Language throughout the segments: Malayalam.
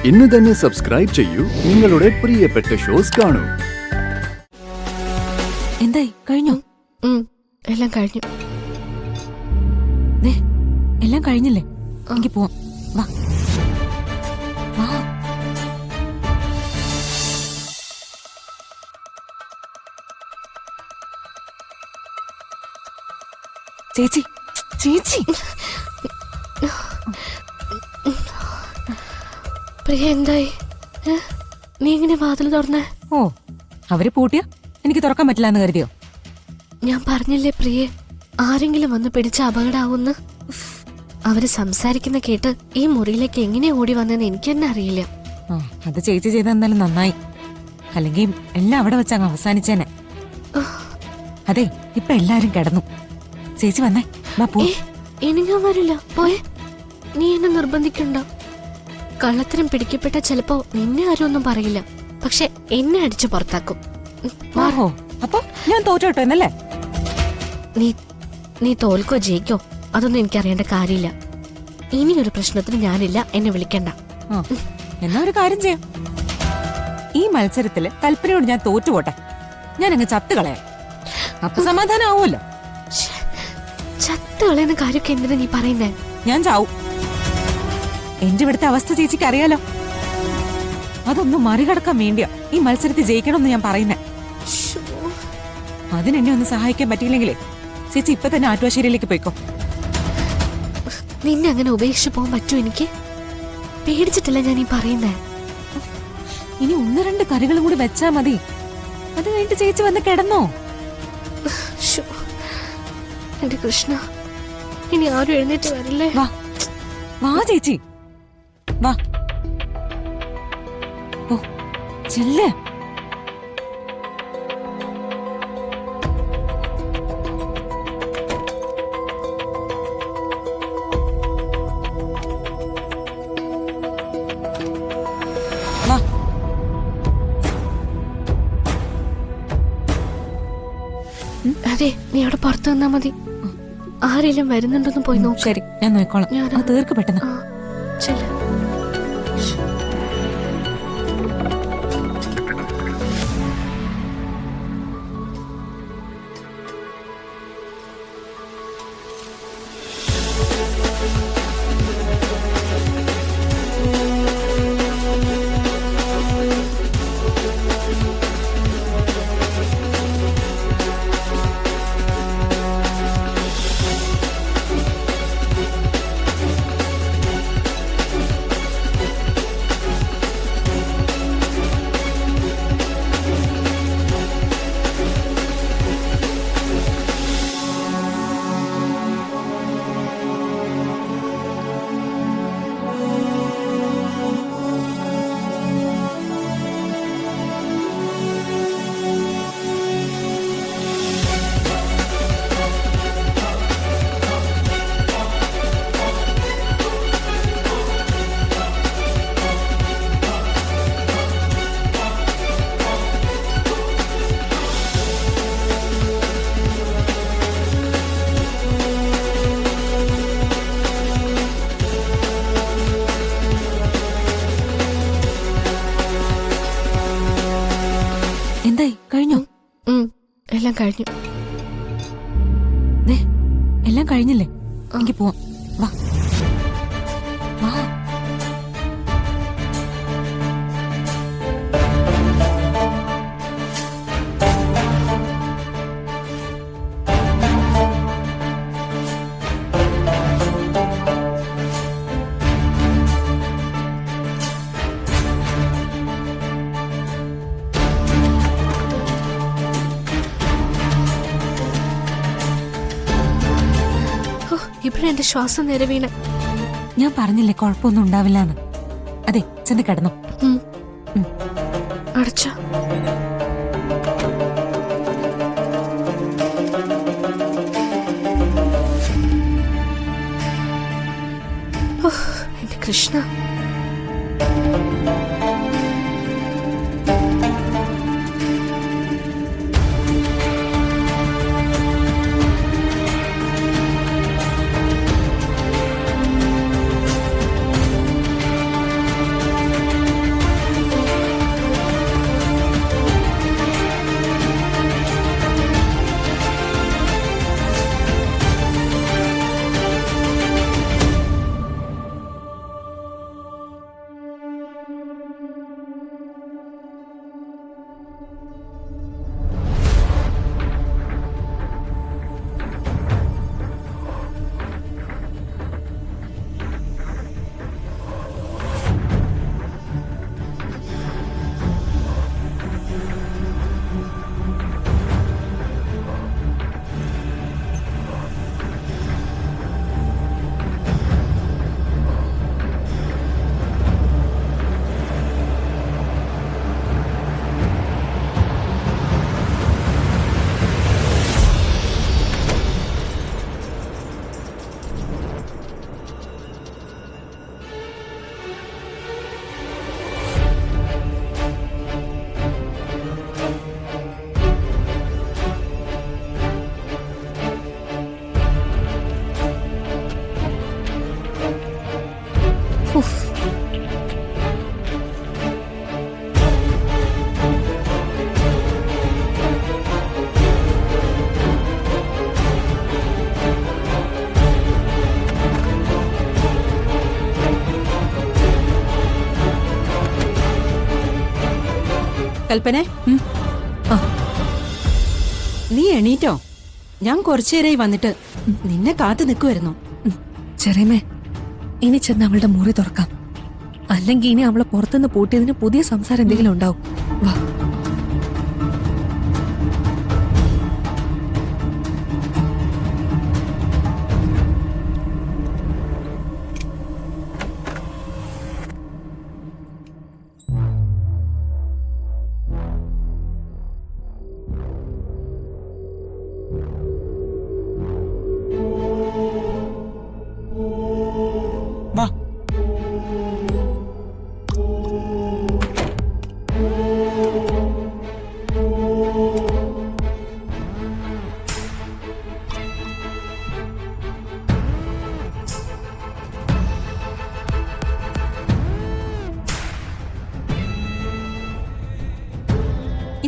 ഇന്ന് തന്നെ സബ്സ്ക്രൈബ് ചെയ്യൂ, നിങ്ങളുടെ പ്രിയപ്പെട്ട ഷോസ് കാണൂ. എന്തായി കഴിഞ്ഞു? എല്ലാം കഴിഞ്ഞു. എല്ലാം കഴിഞ്ഞില്ലേ? എനിക്ക് പോവാം. വാ വാ. ചേച്ചി ചേച്ചി പ്രിയ, എന്തായി? നീ ഇങ്ങനെ വാതിൽ തുറന്നേ? ഓ, അവര് പൂട്ടിയ എനിക്ക് തുറക്കാൻ പറ്റില്ല എന്ന് കരുതിയോ? ഞാൻ പറഞ്ഞില്ലേ പ്രിയെ, ആരെങ്കിലും വന്ന് പിടിച്ച അപകടാവുന്ന്. അവര് സംസാരിക്കുന്ന കേട്ട് ഈ മുറിയിലേക്ക് എങ്ങനെ ഓടി വന്നെന്ന് എനിക്ക് തന്നെ അറിയില്ല. അത് ചേച്ചി ചെയ്ത എന്തായാലും നന്നായി, അല്ലെങ്കിൽ എല്ലാം അവിടെ വെച്ചങ്ങ് അവസാനിച്ചേനെ. അതെ, ഇപ്പൊ എല്ലാരും കിടന്നു. ചേച്ചി വന്നേ, ഇനി ഞാൻ വരില്ല. പോയെ, നീ എന്നെ നിർബന്ധിക്കണ്ട. കള്ളത്തരം പിടിക്കപ്പെട്ട ചിലപ്പോ നിന്നെ ആരും ഒന്നും പറയില്ല, പക്ഷെ എന്നെ അടിച്ചു പുറത്താക്കും. അപ്പൊ ഞാൻ തോറ്റോട്ടോ എന്നല്ലേ? നീ തോൽക്കോ ജയിക്കോ അതൊന്നും എനിക്കറിയേണ്ട കാര്യമില്ല. ഇനിയൊരു പ്രശ്നത്തിന് ഞാനില്ല, എന്നെ വിളിക്കണ്ട. എന്നാ ഒരു കാര്യം ചെയ്യാം, ഈ മത്സരത്തില് കൽപ്പനയോട് ഞാൻ തോറ്റുപോട്ടെ, ഞാൻ അങ്ങ് ചത്ത് കളയാം. അപ്പൊ സമാധാനം ആവുമല്ലോ. ചത്ത് കളയുന്ന കാര്യമൊക്കെ എന്തിനാ നീ പറയുന്നേ? ഞാൻ ചാവും. എന്റെ ഇവിടുത്തെ അവസ്ഥ ചേച്ചിക്ക് അറിയാലോ. അതൊന്നും മറികടക്കാൻ വേണ്ടിയാ ഈ മത്സരത്തിൽ ജയിക്കണമെന്ന് ഞാൻ പറയുന്നേ. അതിനെന്നെ ഒന്ന് സഹായിക്കാൻ പറ്റിയില്ലെങ്കിലേ ചേച്ചി ഇപ്പൊ തന്നെ ആറ്റുവാശ്ശേരിയിലേക്ക് പോയിക്കോ. നിന്നെ അങ്ങനെ ഉപേക്ഷിച്ചു പോകാൻ പറ്റുമോ? എനിക്ക് പേടിച്ചിട്ടല്ല ഞാൻ ഈ പറയുന്നേ. ഇനി 1-2 കറികളും കൂടി വെച്ചാ മതി, അത് കഴിഞ്ഞിട്ട് ചേച്ചി വന്ന് കിടന്നോ. എന്റെ കൃഷ്ണ, ഇനി ആരും എഴുന്നേറ്റ് വരില്ലേ? വാ വാ ചേച്ചി, വാ. ഓ ചെല്ലേ. അതെ, നീ അവിടെ പുറത്തു വന്നാ മതി. ആരെങ്കിലും വരുന്നുണ്ടെന്ന് പോയി നോക്ക്. ശരി, ഞാൻ നോക്കോളാം. തീർക്ക് പെട്ടെന്ന്. ചെല്ല. എന്തായി കഴിഞ്ഞു? എല്ലാം കഴിഞ്ഞു. എല്ലാം കഴിഞ്ഞില്ലേ? എനിക്ക് പോവാം. വാ വാ. ഇവിടെ എന്റെ ശ്വാസം നേരെ വീണ. ഞാൻ പറഞ്ഞില്ലേ കുഴപ്പമൊന്നും ഉണ്ടാവില്ലാന്ന്. അതെ, ചെന്ന് കിടന്നു. അടച്ചോ? എന്റെ കൃഷ്ണ, കൽപ്പനെ നീ എണീറ്റോ? ഞാൻ കുറച്ചേരായി വന്നിട്ട് നിന്നെ കാത്തു നിൽക്കുമായിരുന്നു. ചെറിയമേ, ഇനി ചെന്ന് അവളുടെ മുറി തുറക്കാം. അല്ലെങ്കിൽ ഇനി അവളെ പുറത്തുനിന്ന് പൂട്ടിയതിന് പുതിയ സംസാരം എന്തെങ്കിലും ഉണ്ടാവും. വാ.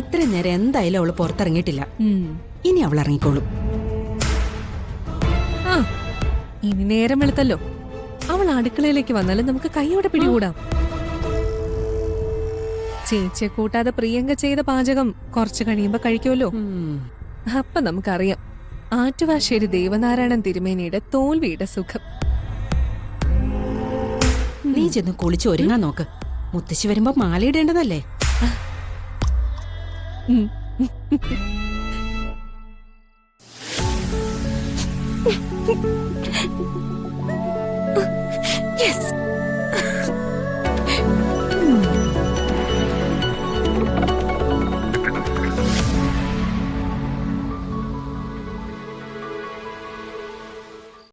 ഇത്രയും നേരം എന്തായാലും അവള് പുറത്തിറങ്ങിയിട്ടില്ല. ഇനി അവൾ ഇറങ്ങിക്കോളും. ആ, ഇനി നേരം വെളുത്തല്ലോ. അവൾ അടുക്കളയിലേക്ക് വന്നാലും നമുക്ക് കൈയോടെ പിടികൂടാം. ചേച്ചിയെ കൂട്ടാതെ പ്രിയങ്ക ചെയ്ത പാചകം കുറച്ചു കഴിയുമ്പോ കഴിക്കുമല്ലോ. അപ്പൊ നമുക്കറിയാം ആറ്റുവാശ്ശേരി ദേവനാരായണൻ തിരുമേനിയുടെ തോൽവിയുടെ സുഖം. നീ ചെന്ന് കുളിച്ച് ഒരുങ്ങാൻ നോക്ക്. മുത്തശ്ശി വരുമ്പോ മാലയിടേണ്ടതല്ലേ? ഉം. Yes.